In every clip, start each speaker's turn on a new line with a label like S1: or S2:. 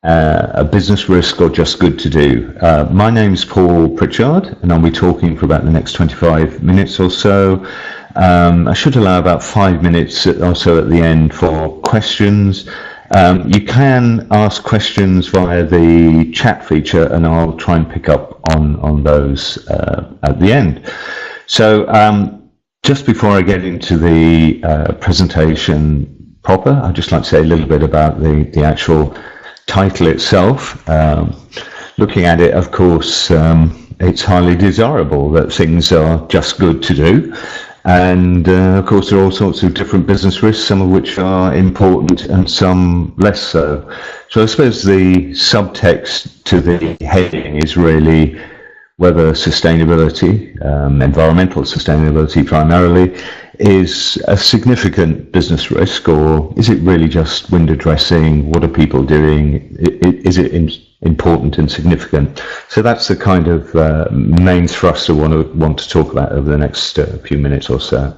S1: a business risk or just good to do. My name's Paul Pritchard, and I'll be talking for about the next 25 minutes or so. I should allow about 5 minutes or so at the end for questions. You can ask questions via the chat feature, and I'll try and pick up on those at the end. So just before I get into the presentation proper, I'd just like to say a little bit about the actual title itself. Looking at it, of course, it's highly desirable that things are just good to do. And of course, there are all sorts of different business risks, some of which are important and some less so. So I suppose the subtext to the heading is really whether sustainability, environmental sustainability primarily, is a significant business risk, or is it really just window dressing? What are people doing? Is it important and significant? So that's the kind of main thrust I want to talk about over the next few minutes or so.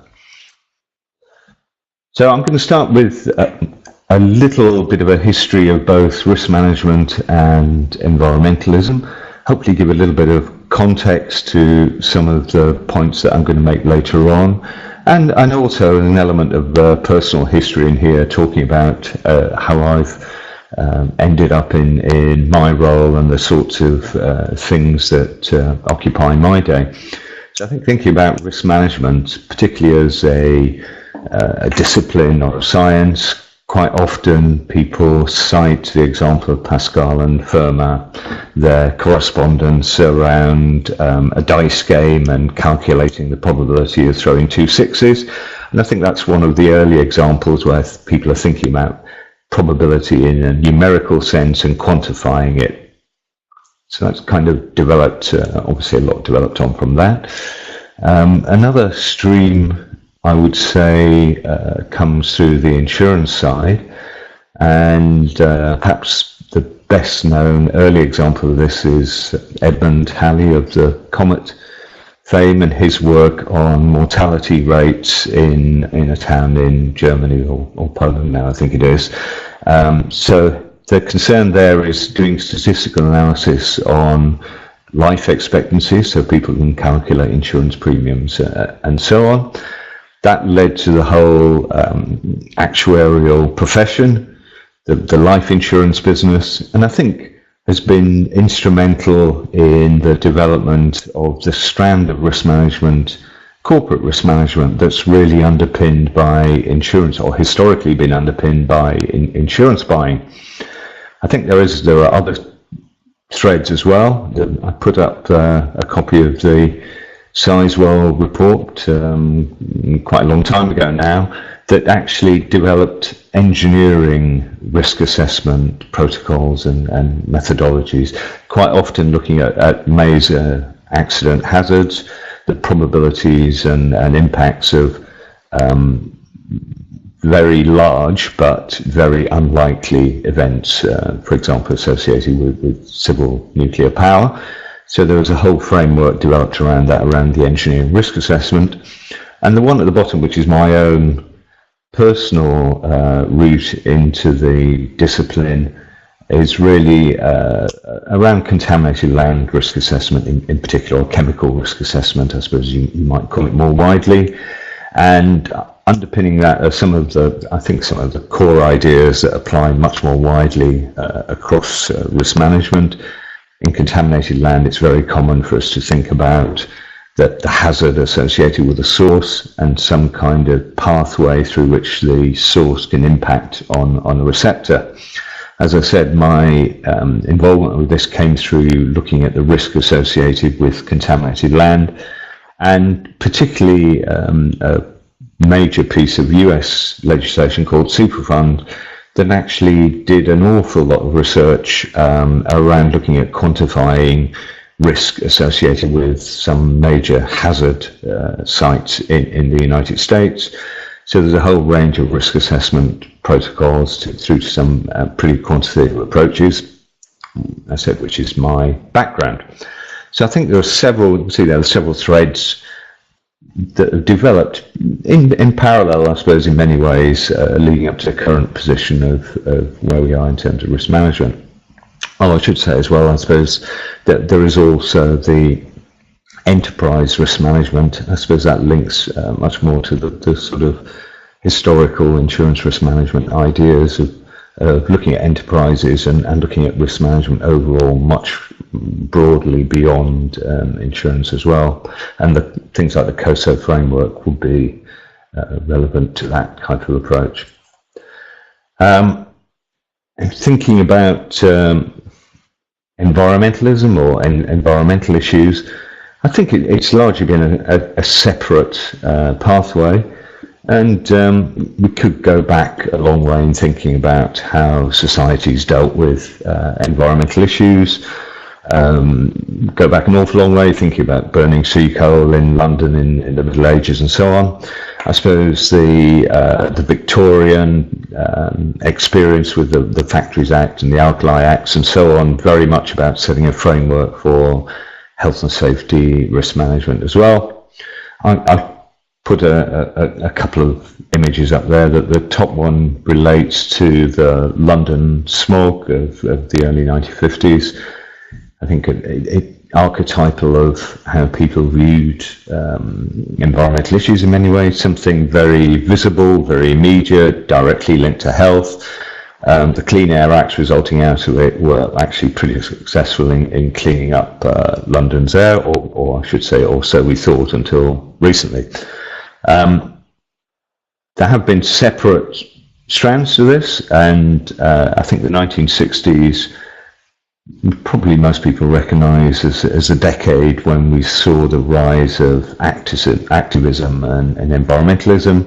S1: So I'm going to start with a little bit of a history of both risk management and environmentalism, hopefully give a little bit of context to some of the points that I'm going to make later on, and also an element of personal history in here, talking about how I've ended up in my role and the sorts of things that occupy my day. So I think thinking about risk management, particularly as a discipline or a science, quite often people cite the example of Pascal and Fermat, their correspondence around a dice game and calculating the probability of throwing 2 sixes. And I think that's one of the early examples where people are thinking about probability in a numerical sense and quantifying it. So that's kind of developed, obviously a lot developed on from that. Another stream, I would say, comes through the insurance side, and perhaps the best known early example of this is Edmund Halley of the Comet fame and his work on mortality rates in a town in Germany or Poland now, I think it is. So the concern there is doing statistical analysis on life expectancy, so people can calculate insurance premiums and so on. That led to the whole actuarial profession, the life insurance business, and I think has been instrumental in the development of the strand of risk management, corporate risk management, that's really underpinned by insurance, or historically been underpinned by insurance buying. I think there are other threads as well. I put up a copy of the Sizewell report quite a long time ago now, that actually developed engineering risk assessment protocols and methodologies, quite often looking at major accident hazards, the probabilities and impacts of very large but very unlikely events, for example associated with civil nuclear power. So there was a whole framework developed around that, around the engineering risk assessment. And the one at the bottom, which is my own personal route into the discipline, is really around contaminated land risk assessment, in particular, or chemical risk assessment, I suppose you might call it more widely. And underpinning that are some of the core ideas that apply much more widely across risk management. In contaminated land, it's very common for us to think about the hazard associated with the source and some kind of pathway through which the source can impact on the receptor. As I said, my involvement with this came through looking at the risk associated with contaminated land, and particularly a major piece of US legislation called Superfund that actually did an awful lot of research around looking at quantifying risk associated with some major hazard sites in the United States. So there's a whole range of risk assessment protocols through to some pretty quantitative approaches, I said, which is my background. So I think there are several threads that have developed in parallel, I suppose, in many ways, leading up to the current position of where we are in terms of risk management. I should say as well, I suppose, that there is also the enterprise risk management. I suppose that links much more to the sort of historical insurance risk management ideas of looking at enterprises and looking at risk management overall much broadly beyond insurance as well. And the things like the COSO framework will be relevant to that type of approach. Thinking about environmentalism or environmental issues, I think it's largely been a separate pathway, and we could go back a long way in thinking about how societies dealt with environmental issues. Go back an awful long way thinking about burning sea coal in London in the Middle Ages and so on. I suppose the Victorian experience with the Factories Act and the Alkali Acts and so on, very much about setting a framework for health and safety risk management as well. I put a couple of images up there. That the top one relates to the London smog of the early 1950s. I think it archetypal of how people viewed environmental issues in many ways, something very visible, very immediate, directly linked to health. The Clean Air Acts resulting out of it were actually pretty successful in cleaning up London's air, or I should say, or so we thought until recently. There have been separate strands to this, and I think the 1960s probably most people recognise as a decade when we saw the rise of activism and environmentalism.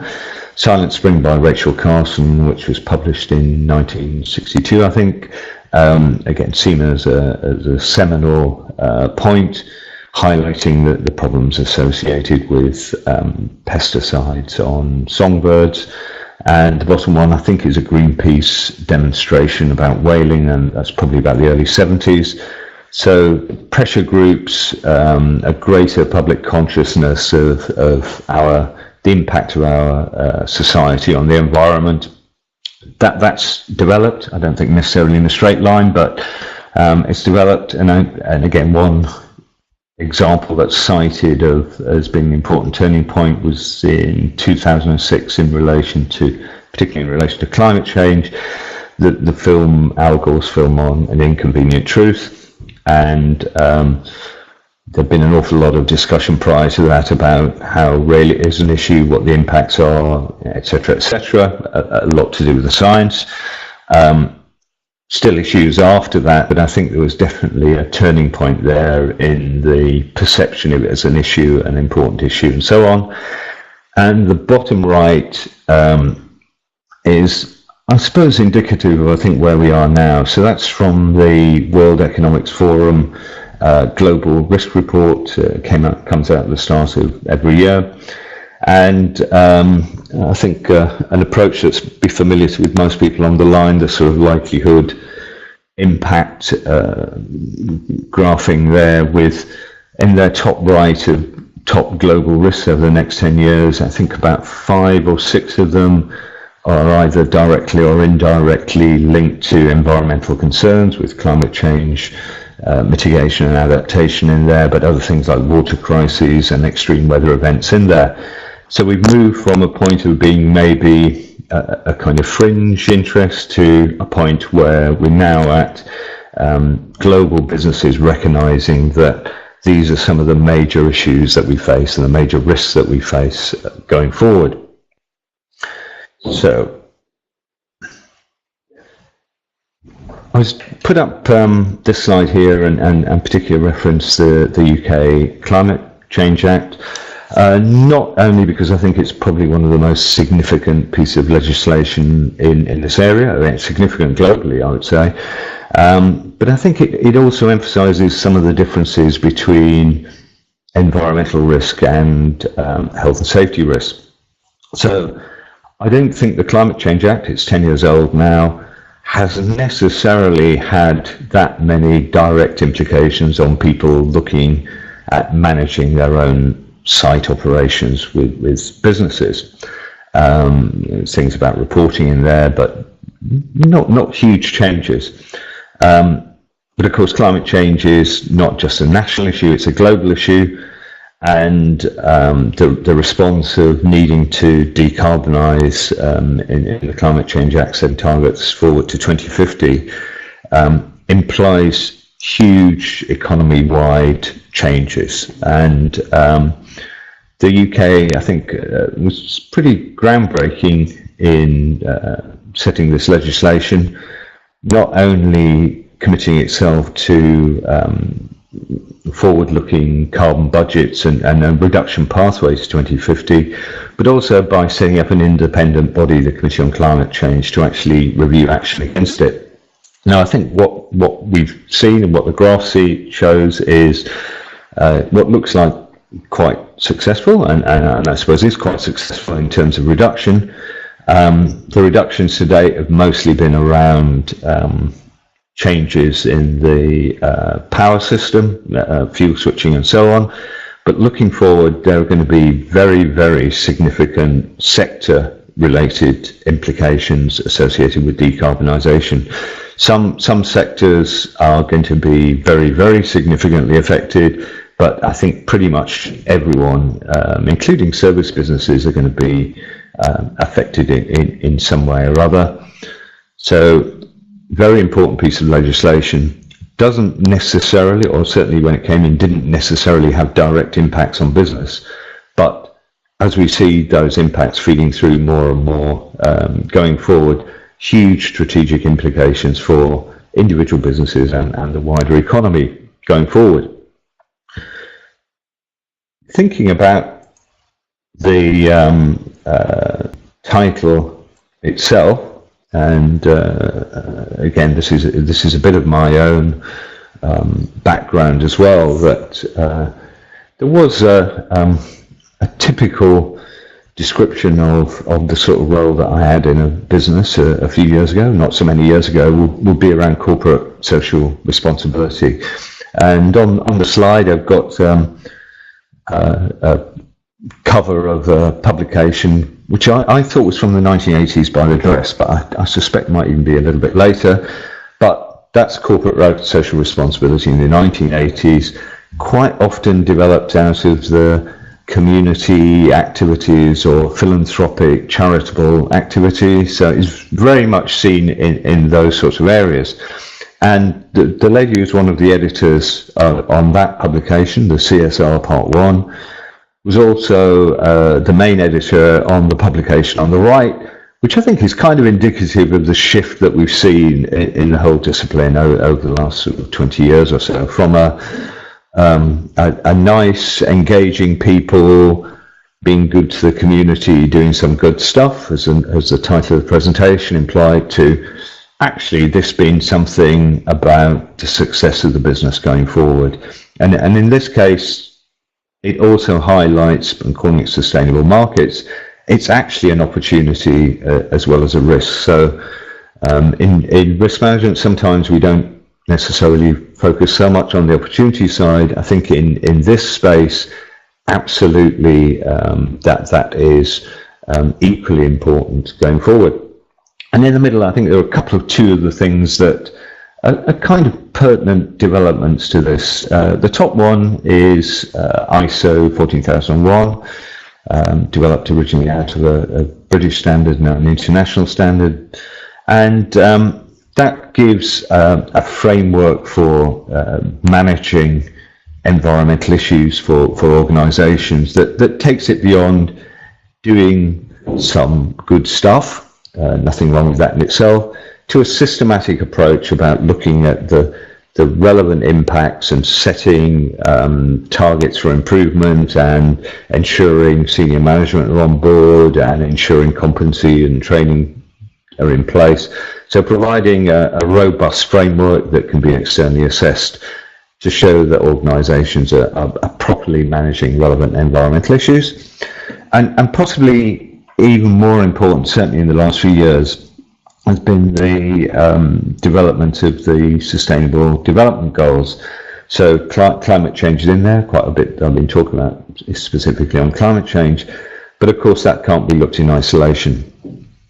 S1: Silent Spring by Rachel Carson, which was published in 1962, I think, again seen as a seminal point, highlighting the problems associated with pesticides on songbirds. And the bottom one, I think, is a Greenpeace demonstration about whaling, and that's probably about the early 70s. So pressure groups, a greater public consciousness of the impact of our society on the environment. That's developed. I don't think necessarily in a straight line, but it's developed. And again, one example that's cited as being an important turning point was in 2006 particularly in relation to climate change, the film, Al Gore's film on An Inconvenient Truth. And there'd been an awful lot of discussion prior to that about how rarely it is an issue, what the impacts are, etc., a lot to do with the science. Still issues after that, but I think there was definitely a turning point there in the perception of it as an issue, an important issue, and so on. And the bottom right is, I suppose, indicative of, I think, where we are now. So that's from the World Economics Forum Global Risk Report, comes out at the start of every year. And I think an approach that's be familiar with most people on the line, the sort of likelihood impact graphing there, with in their top right of top global risks over the next 10 years, I think about 5 or 6 of them are either directly or indirectly linked to environmental concerns, with climate change, mitigation and adaptation in there, but other things like water crises and extreme weather events in there. So we've moved from a point of being maybe a kind of fringe interest to a point where we're now at global businesses recognizing that these are some of the major issues that we face and the major risks that we face going forward. So I was put up this slide here and particularly reference the UK Climate Change Act. Not only because I think it's probably one of the most significant pieces of legislation in this area. I mean, it's significant globally, I would say. But I think it also emphasizes some of the differences between environmental risk and health and safety risk. So I don't think the Climate Change Act, it's 10 years old now, has necessarily had that many direct implications on people looking at managing their own site operations with businesses. Things about reporting in there, but not huge changes. But of course, climate change is not just a national issue, it's a global issue. And the response of needing to decarbonise in the Climate Change Act setting targets forward to 2050 implies huge economy-wide changes. And the UK, I think, was pretty groundbreaking in setting this legislation, not only committing itself to forward-looking carbon budgets and reduction pathways to 2050, but also by setting up an independent body, the Committee on Climate Change, to actually review action against it. Now, I think what we've seen and what the graph shows is what looks like quite successful, and I suppose is quite successful in terms of reduction. The reductions to date have mostly been around changes in the power system, fuel switching and so on. But looking forward, there are going to be very, very significant sector-related implications associated with decarbonisation. Some sectors are going to be very, very significantly affected, but I think pretty much everyone, including service businesses, are going to be affected in some way or other. So, very important piece of legislation. Doesn't necessarily, or certainly when it came in, didn't necessarily have direct impacts on business. But as we see those impacts feeding through more and more going forward, huge strategic implications for individual businesses and the wider economy going forward. Thinking about the title itself, and again, this is a bit of my own background as well. That there was a typical description of the sort of role that I had in a business a few years ago, not so many years ago, would be around corporate social responsibility. And on the slide, I've got a cover of a publication which I thought was from the 1980s by the address, but I suspect might even be a little bit later. But that's corporate social responsibility in the 1980s, quite often developed out of the community activities or philanthropic charitable activities. So it's very much seen in those sorts of areas. And the lady who's one of the editors on that publication, the CSR Part 1, was also the main editor on the publication on the right, which I think is kind of indicative of the shift that we've seen in the whole discipline over the last sort of 20 years or so, from a nice, engaging people, being good to the community, doing some good stuff, as the title of the presentation implied, to actually this being something about the success of the business going forward. And in this case, it also highlights, and calling it sustainable markets, it's actually an opportunity as well as a risk. So in risk management, sometimes we don't necessarily focus so much on the opportunity side. I think in this space, absolutely that is equally important going forward. And in the middle, I think there are two of the things that are kind of pertinent developments to this. The top one is ISO 14001, developed originally out of a British standard, now an international standard. And that gives a framework for managing environmental issues for organisations that takes it beyond doing some good stuff, nothing wrong with that in itself, to a systematic approach about looking at the relevant impacts and setting targets for improvement and ensuring senior management are on board and ensuring competency and training are in place. So providing a robust framework that can be externally assessed to show that organisations are properly managing relevant environmental issues. And possibly even more important, certainly in the last few years, has been the development of the Sustainable Development Goals. So climate change is in there, quite a bit I've been talking about specifically on climate change, but of course that can't be looked in isolation.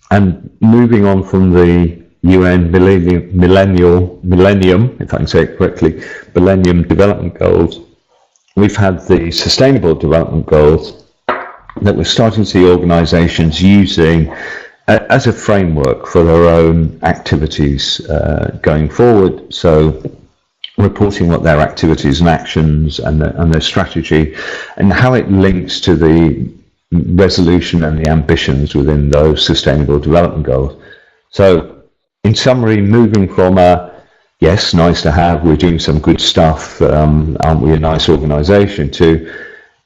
S1: And moving on from the UN Millennium, if I can say it correctly, Millennium Development Goals, we've had the Sustainable Development Goals that we're starting to see organisations using as a framework for their own activities going forward. So reporting what their activities and actions and their strategy and how it links to the resolution and the ambitions within those Sustainable Development Goals. So in summary, moving from yes, nice to have, we're doing some good stuff, aren't we a nice organisation, to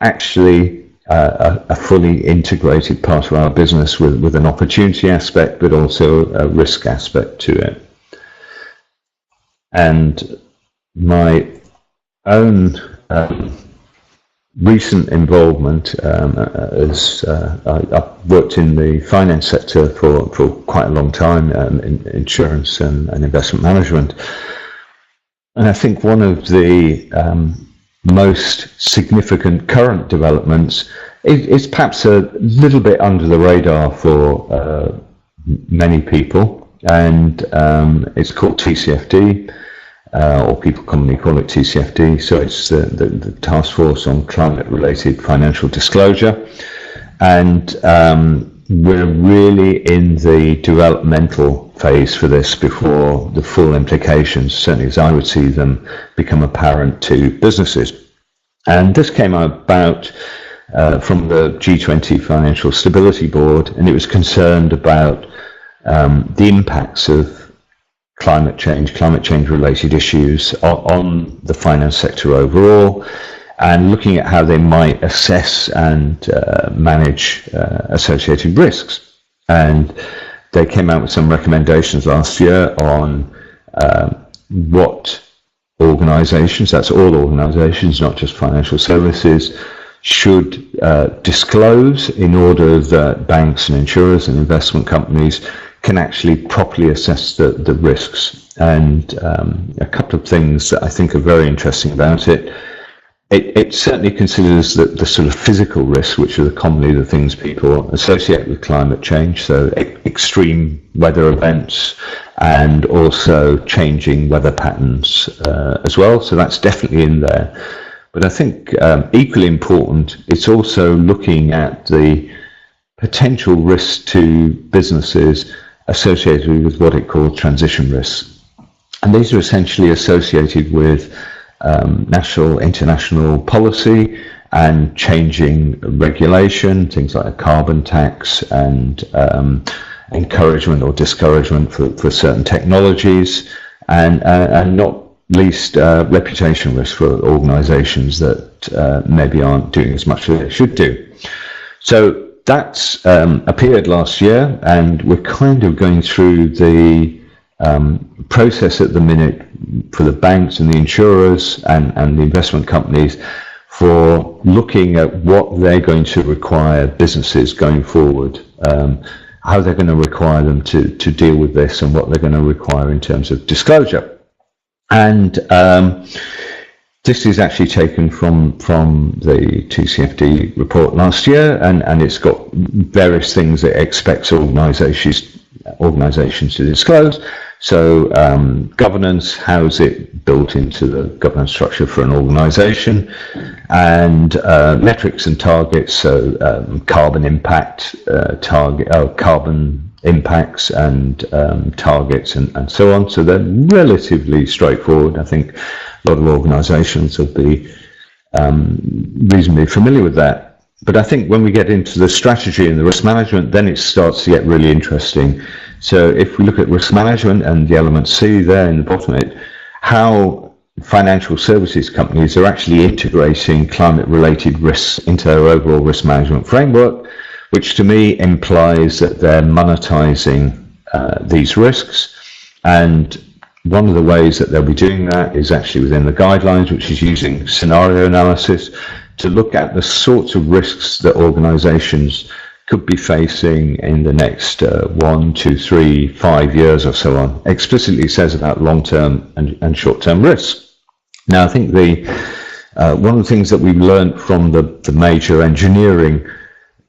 S1: actually a fully integrated part of our business with an opportunity aspect, but also a risk aspect to it. And my own recent involvement, as I've worked in the finance sector for quite a long time, in insurance and investment management. And I think one of the most significant current developments is perhaps a little bit under the radar for many people, and it's called TCFD, or people commonly call it TCFD. So it's the Taskforce on Climate-related Financial Disclosure, and we're really in the developmental phase for this before the full implications, certainly as I would see them, become apparent to businesses. And this came about from the G20 Financial Stability Board, and it was concerned about the impacts of climate change related issues on the finance sector overall, and looking at how they might assess and manage associated risks. And they came out with some recommendations last year on what organisations, that's all organisations, not just financial services, should disclose in order that banks and insurers and investment companies can actually properly assess the risks. And a couple of things that I think are very interesting about it. It certainly considers the sort of physical risks, which are commonly the things people associate with climate change, so extreme weather events and also changing weather patterns as well. So that's definitely in there. But I think equally important, it's also looking at the potential risks to businesses associated with what it calls transition risks. And these are essentially associated with national, international policy and changing regulation, things like a carbon tax and encouragement or discouragement for certain technologies, and not least reputation risk for organisations that maybe aren't doing as much as they should do. So that's appeared last year, and we're kind of going through the process at the minute for the banks and the insurers and the investment companies for looking at what they're going to require businesses going forward, how they're going to require them to deal with this, and what they're going to require in terms of disclosure. And this is actually taken from the TCFD report last year, and it's got various things it expects organisations to disclose. So governance, how is it built into the governance structure for an organisation, and metrics and targets, so carbon impact, carbon impacts and targets and so on. So they're relatively straightforward. I think a lot of organisations will be reasonably familiar with that. But I think when we get into the strategy and the risk management, then it starts to get really interesting. So if we look at risk management and the element C there in the bottom of it, how financial services companies are actually integrating climate-related risks into their overall risk management framework, which to me implies that they're monetizing these risks. And one of the ways that they'll be doing that is actually within the guidelines, which is using scenario analysis to look at the sorts of risks that organizations could be facing in the next 1, 2, 3, 5 years or so on. Explicitly says about long-term and short-term risks. Now, I think one of the things that we've learned from the major engineering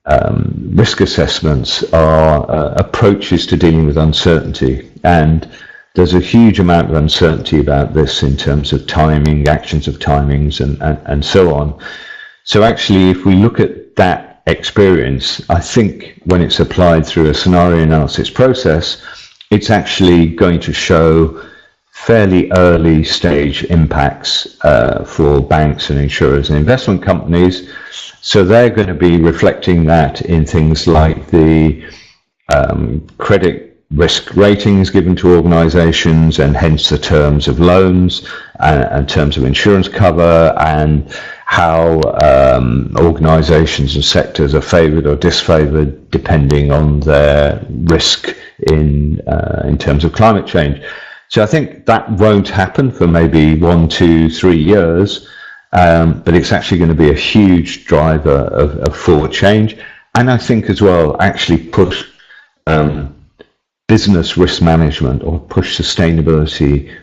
S1: risk assessments are approaches to dealing with uncertainty, and there's a huge amount of uncertainty about this in terms of timing, actions of timings, and so on. So actually, if we look at that experience, I think when it's applied through a scenario analysis process, it's actually going to show fairly early stage impacts for banks and insurers and investment companies. So they're going to be reflecting that in things like the credit risk ratings given to organizations, and hence the terms of loans and terms of insurance cover, and how organizations and sectors are favored or disfavored depending on their risk in terms of climate change. So I think that won't happen for maybe 1, 2, 3 years, but it's actually going to be a huge driver of forward change. And I think as well, actually push business risk management, or push sustainability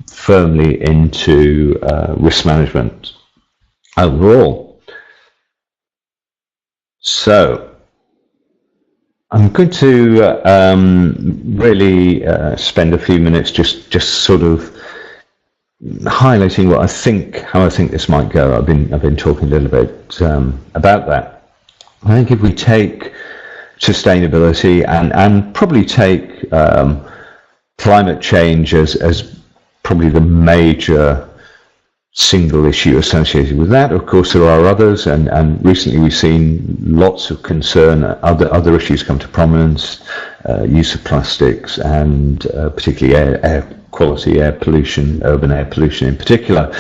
S1: firmly into risk management overall. So I'm going to really spend a few minutes just sort of highlighting how I think this might go. I've been talking a little bit about that. I think if we take sustainability and probably take climate change as probably the major single issue associated with that. Of course, there are others, and recently we've seen lots of concern, other issues come to prominence, use of plastics, and particularly air quality, air pollution, urban air pollution in particular.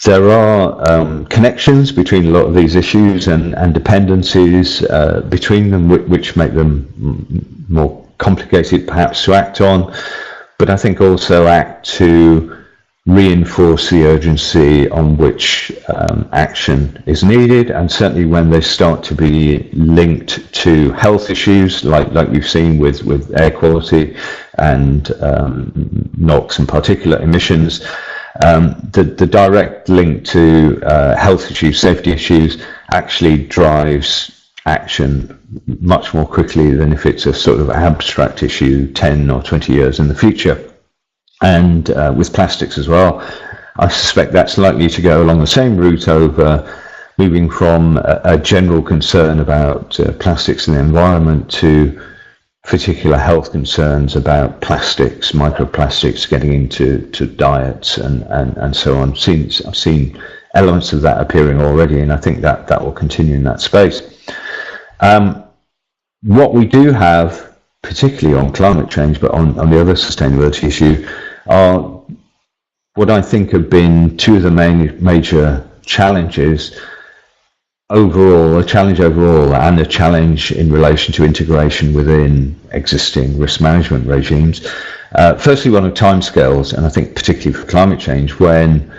S1: There are connections between a lot of these issues and dependencies between them, which make them more complicated perhaps to act on, but I think also act to reinforce the urgency on which action is needed, and certainly when they start to be linked to health issues like we've seen with air quality and NOx and particulate emissions. The direct link to health issues, safety issues, actually drives action much more quickly than if it's a sort of abstract issue 10 or 20 years in the future. And with plastics as well, I suspect that's likely to go along the same route over moving from a general concern about plastics in the environment to particular health concerns about plastics, microplastics getting into diets and so on. I've seen elements of that appearing already, and I think that will continue in that space. What we do have, particularly on climate change, but on the other sustainability issue, are what I think have been two of the major challenges overall, a challenge overall and a challenge in relation to integration within existing risk management regimes. Firstly, one of timescales, and I think particularly for climate change, when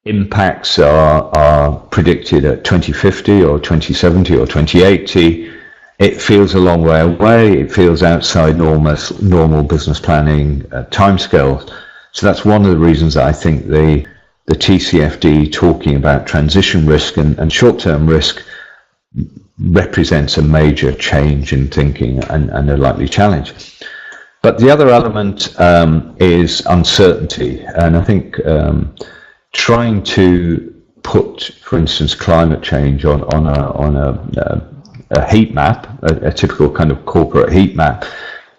S1: impacts are predicted at 2050 or 2070 or 2080, it feels a long way away. It feels outside normal business planning timescales. So that's one of the reasons that I think the TCFD talking about transition risk and short-term risk represents a major change in thinking and a likely challenge. But the other element is uncertainty, and I think trying to put, for instance, climate change on a heat map, a typical kind of corporate heat map,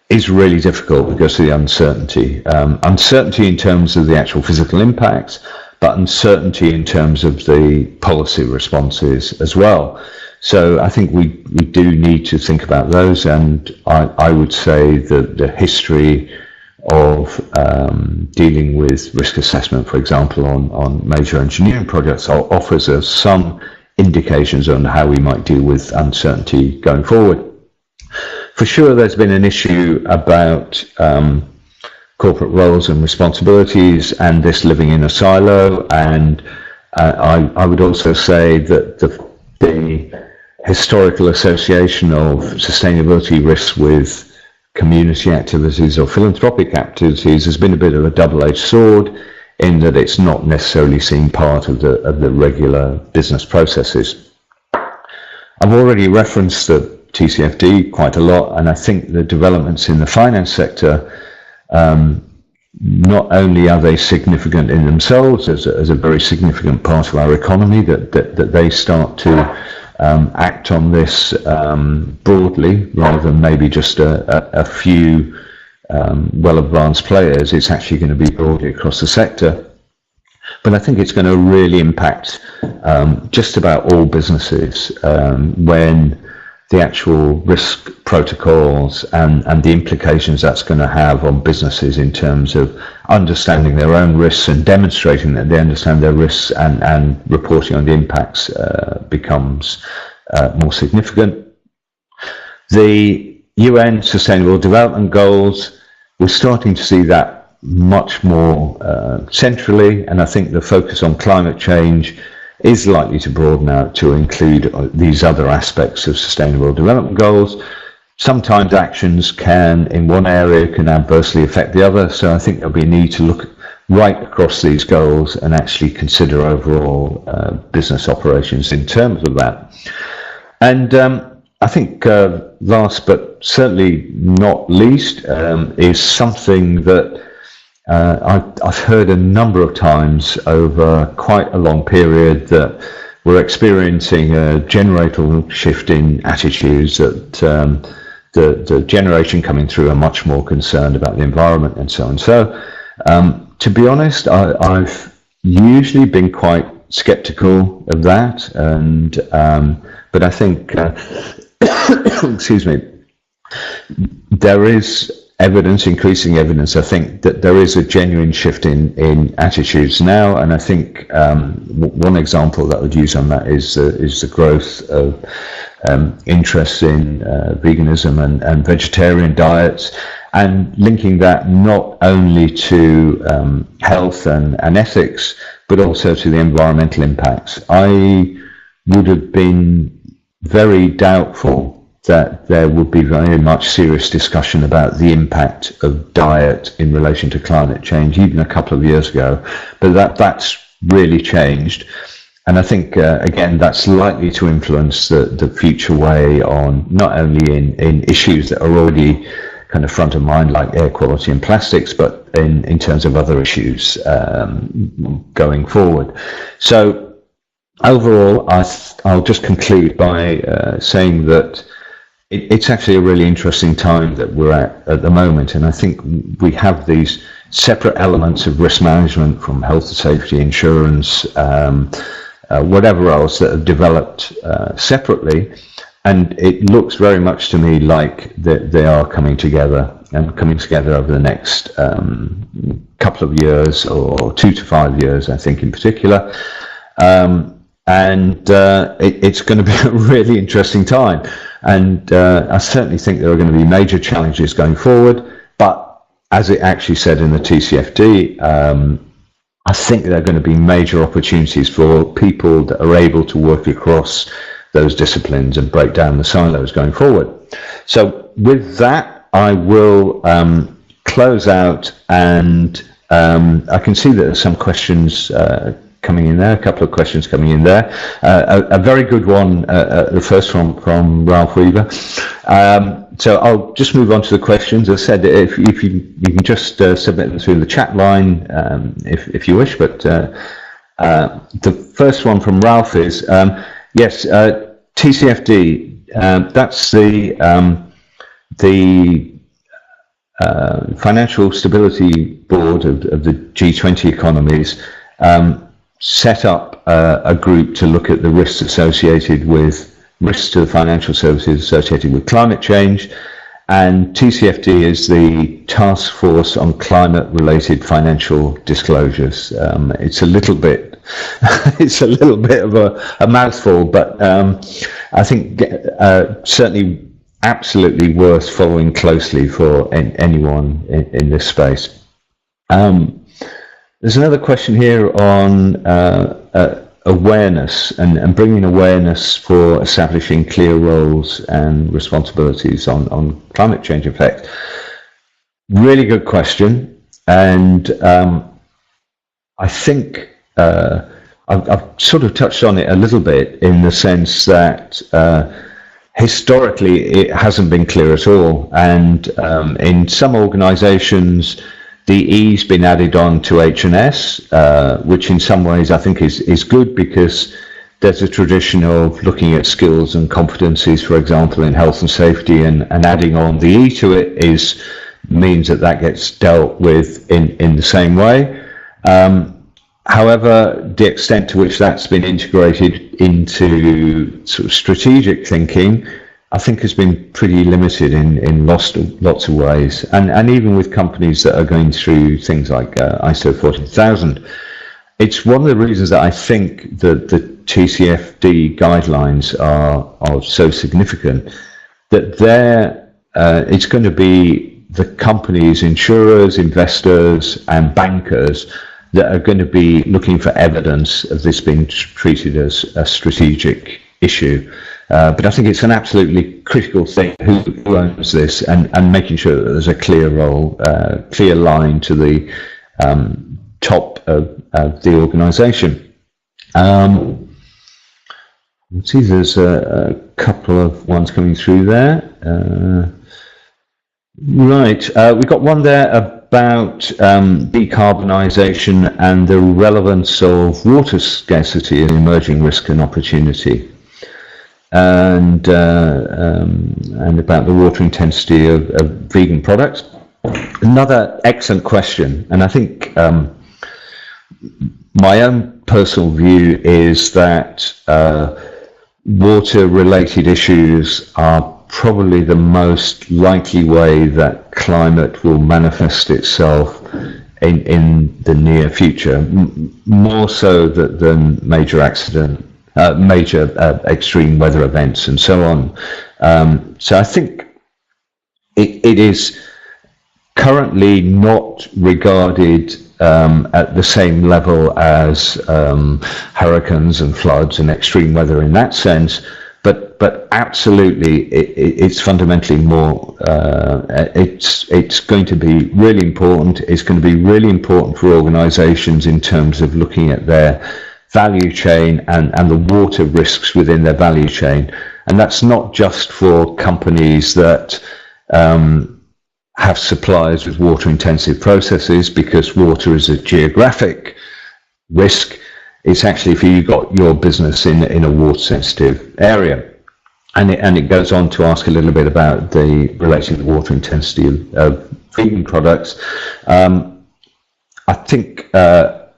S1: is really difficult because of the uncertainty. Uncertainty in terms of the actual physical impacts, but uncertainty in terms of the policy responses as well. So I think we do need to think about those, and I would say that the history of dealing with risk assessment, for example, on major engineering projects offers us some indications on how we might deal with uncertainty going forward. For sure, there's been an issue about corporate roles and responsibilities and this living in a silo, and I would also say that the historical association of sustainability risks with community activities or philanthropic activities has been a bit of a double-edged sword, in that it's not necessarily seen part of the regular business processes. I've already referenced the TCFD quite a lot, and I think the developments in the finance sector, not only are they significant in themselves as a very significant part of our economy, that they start to act on this broadly rather than maybe just a few well-advanced players. It's actually going to be broadly across the sector. But I think it's going to really impact just about all businesses when the actual risk protocols and the implications that's going to have on businesses in terms of understanding their own risks and demonstrating that they understand their risks and reporting on the impacts becomes more significant. The UN Sustainable Development Goals, we're starting to see that much more centrally, and I think the focus on climate change is likely to broaden out to include these other aspects of sustainable development goals. Sometimes actions in one area can adversely affect the other, so I think there'll be a need to look right across these goals and actually consider overall business operations in terms of that. And I think last but certainly not least is something that I've heard a number of times over quite a long period, that we're experiencing a generational shift in attitudes, that the generation coming through are much more concerned about the environment and so on. So to be honest, I've usually been quite skeptical of that, and but I think excuse me, there is increasing evidence, I think, that there is a genuine shift in attitudes now, and I think one example that I would use on that is the growth of interest in veganism and vegetarian diets, and linking that not only to health and ethics, but also to the environmental impacts. I would have been very doubtful that there would be very much serious discussion about the impact of diet in relation to climate change even a couple of years ago, but that's really changed, and I think again that's likely to influence the future way on not only in issues that are already kind of front of mind like air quality and plastics, but in terms of other issues going forward. So overall, I'll just conclude by saying that it's actually a really interesting time that we're at the moment, and I think we have these separate elements of risk management, from health and safety, insurance, whatever else, that have developed separately, and it looks very much to me like they are coming together over the next couple of years, or 2 to 5 years, I think in particular. And it's going to be a really interesting time. And I certainly think there are going to be major challenges going forward. But as it actually said in the TCFD, I think there are going to be major opportunities for people that are able to work across those disciplines and break down the silos going forward. So with that, I will close out, and I can see that there's some questions coming in there, a couple of questions coming in there. A very good one, the first one from Ralph Weaver. So I'll just move on to the questions. As I said, if you can just submit them through the chat line if you wish. But the first one from Ralph is, yes, TCFD, that's the Financial Stability Board of the G20 economies, set up a group to look at the risks associated with risks to the financial services associated with climate change, and TCFD is the Taskforce on Climate-related Financial Disclosures. It's a little bit of a mouthful, but I think certainly absolutely worth following closely for anyone in this space. There's another question here on awareness and bringing awareness for establishing clear roles and responsibilities on climate change effects. Really good question, and I think I've sort of touched on it a little bit in the sense that historically it hasn't been clear at all, and in some organisations the E's been added on to H&S, which in some ways I think is good, because there's a tradition of looking at skills and competencies, for example, in health and safety, and adding on the E to it means that gets dealt with in the same way. However, the extent to which that's been integrated into sort of strategic thinking, I think has been pretty limited in lots of ways, and even with companies that are going through things like ISO 14000. It's one of the reasons that I think that the TCFD guidelines are so significant, that it's going to be the companies, insurers, investors and bankers that are going to be looking for evidence of this being treated as a strategic issue. But I think it's an absolutely critical thing who owns this, and making sure that there's a clear role, clear line to the top of the organisation. Let's see, there's a couple of ones coming through there. Right, we've got one there about decarbonisation and the relevance of water scarcity and emerging risk and opportunity, and about the water intensity of vegan products. Another excellent question, and I think my own personal view is that water-related issues are probably the most likely way that climate will manifest itself in the near future, more so than major extreme weather events and so on. So I think it is currently not regarded at the same level as hurricanes and floods and extreme weather in that sense, but absolutely it's fundamentally more, it's going to be really important. It's going to be really important for organizations in terms of looking at their value chain and the water risks within their value chain. And that's not just for companies that have suppliers with water intensive processes, because water is a geographic risk. It's actually if you've got your business in a water sensitive area. And it goes on to ask a little bit about the related water intensity of vegan products. I think that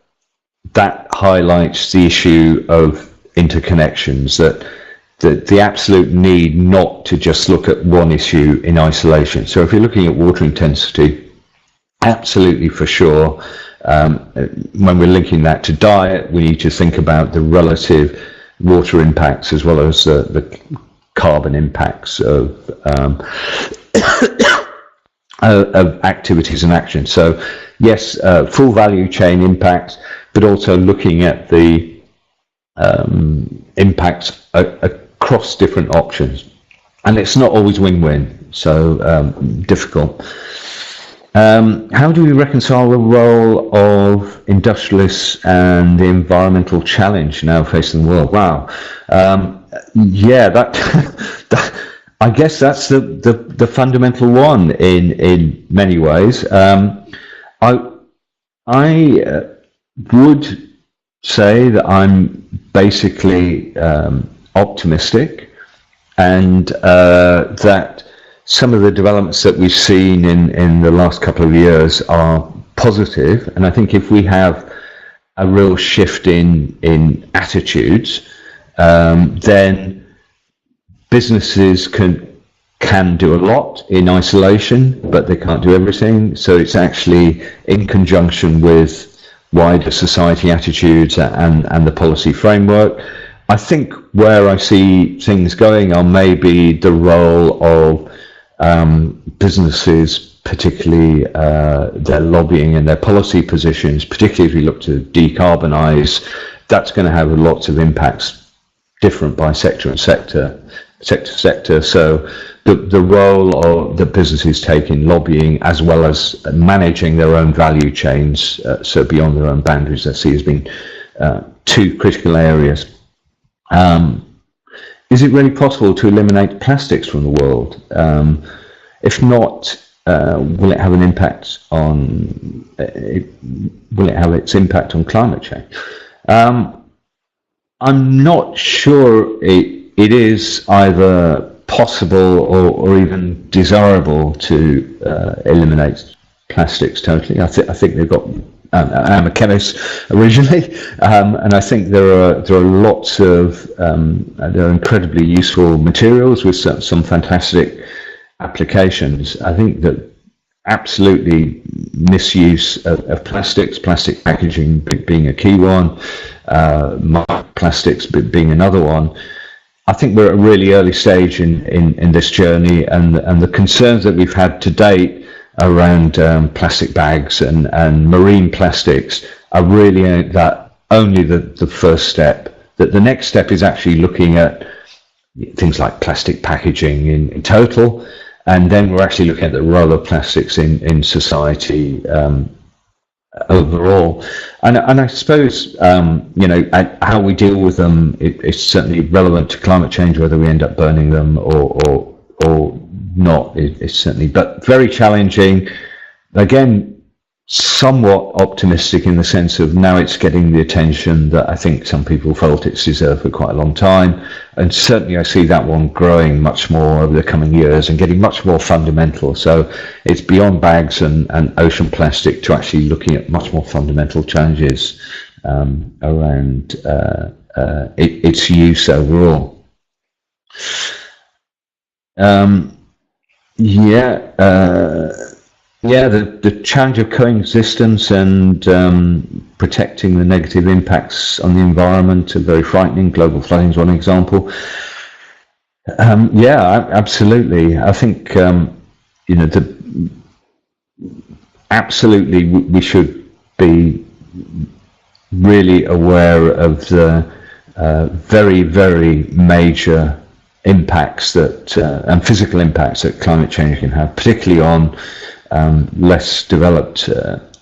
S1: highlights the issue of interconnections, that the absolute need not to just look at one issue in isolation. So if you're looking at water intensity, absolutely for sure, when we're linking that to diet, we need to think about the relative water impacts as well as the carbon impacts of activities and action. So yes, full value chain impacts, but also looking at the impacts across different options. And it's not always win-win, so difficult. How do we reconcile the role of industrialists and the environmental challenge now facing the world? Wow. Yeah, that I guess that's the fundamental one in many ways. I would say that I'm basically optimistic, and that some of the developments that we've seen in the last couple of years are positive. And I think if we have a real shift in attitudes, then businesses can do a lot in isolation, but they can't do everything. So it's actually in conjunction with wider society attitudes and the policy framework. I think where I see things going are maybe the role of businesses, particularly their lobbying and their policy positions, particularly if we look to decarbonise. That's going to have lots of impacts, different by sector and sector. sector. So the role of the businesses take in lobbying as well as managing their own value chains, so beyond their own boundaries, I see as being two critical areas. Is it really possible to eliminate plastics from the world? If not, will it have an impact on? Will it have its impact on climate change? I'm not sure it is either possible or even desirable to eliminate plastics totally. I think they've got. I'm a chemist originally, and I think there are lots of there are incredibly useful materials with some fantastic applications. I think that absolutely misuse of plastic packaging being a key one, microplastics being another one. I think we're at a really early stage in this journey, and the concerns that we've had to date around plastic bags and marine plastics are really only the first step. That the next step is actually looking at things like plastic packaging in total, and then we're actually looking at the role of plastics in society overall. And I suppose how we deal with them it's certainly relevant to climate change, whether we end up burning them or not. It's certainly, but very challenging. Again, somewhat optimistic in the sense of now it's getting the attention that I think some people felt it's deserved for quite a long time, and certainly I see that one growing much more over the coming years and getting much more fundamental. So it's beyond bags and ocean plastic to actually looking at much more fundamental challenges around its use overall. The challenge of coexistence and protecting the negative impacts on the environment are very frightening. Global flooding is one example. Absolutely. I think absolutely we should be really aware of the very, very major impacts that and physical impacts that climate change can have, particularly on less developed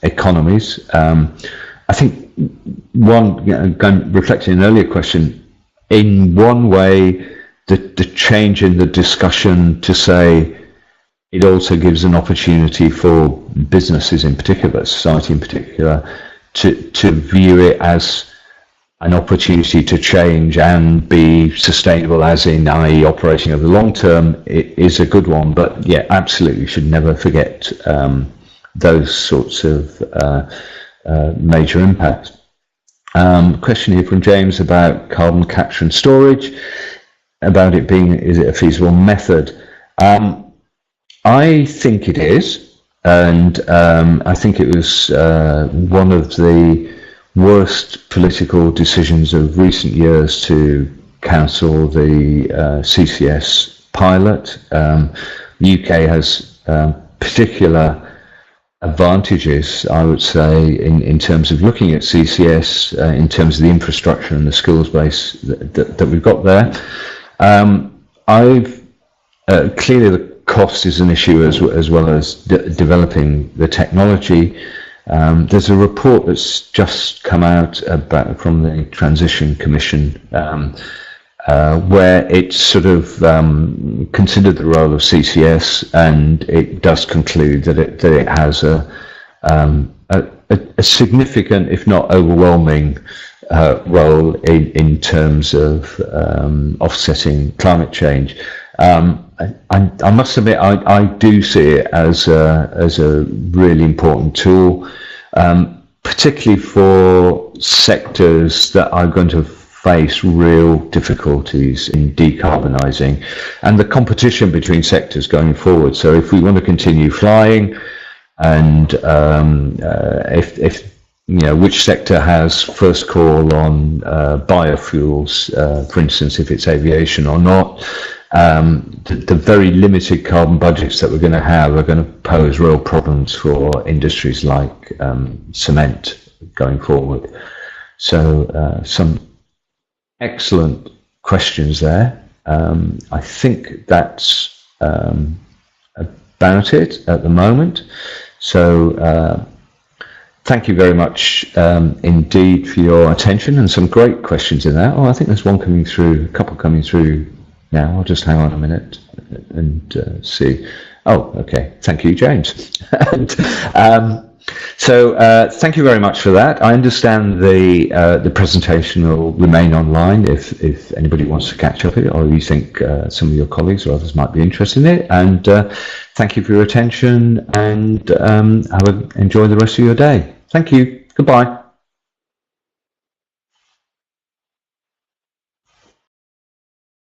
S1: economies. I think reflecting an earlier question, in one way, the change in the discussion to say it also gives an opportunity for businesses in particular, society in particular, to view it as an opportunity to change and be sustainable, as in, i.e. operating over the long term, it is a good one. But yeah, absolutely should never forget those sorts of major impacts. Question here from James about carbon capture and storage, about it being, is it a feasible method? I think it is, and I think it was one of the worst political decisions of recent years to cancel the CCS pilot. The UK has particular advantages, I would say, in terms of looking at CCS, in terms of the infrastructure and the skills base that we've got there. Clearly the cost is an issue as well as developing the technology. There's a report that's just come out from the Transition Commission where it's sort of considered the role of CCS, and it does conclude that it has a significant, if not overwhelming, role in terms of offsetting climate change. I must admit, I do see it as a really important tool, particularly for sectors that are going to face real difficulties in decarbonising, and the competition between sectors going forward. So if we want to continue flying, and if which sector has first call on biofuels, for instance, if it's aviation or not. The very limited carbon budgets that we're going to have are going to pose real problems for industries like cement going forward. So some excellent questions there. I think that's about it at the moment. So thank you very much indeed for your attention, and some great questions in that. Oh, I think there's one coming through, a couple coming through now. I'll just hang on a minute and see. Oh, okay. Thank you, James. And, so thank you very much for that. I understand the presentation will remain online if anybody wants to catch up with it, or you think some of your colleagues or others might be interested in it. And thank you for your attention, and enjoy the rest of your day. Thank you. Goodbye.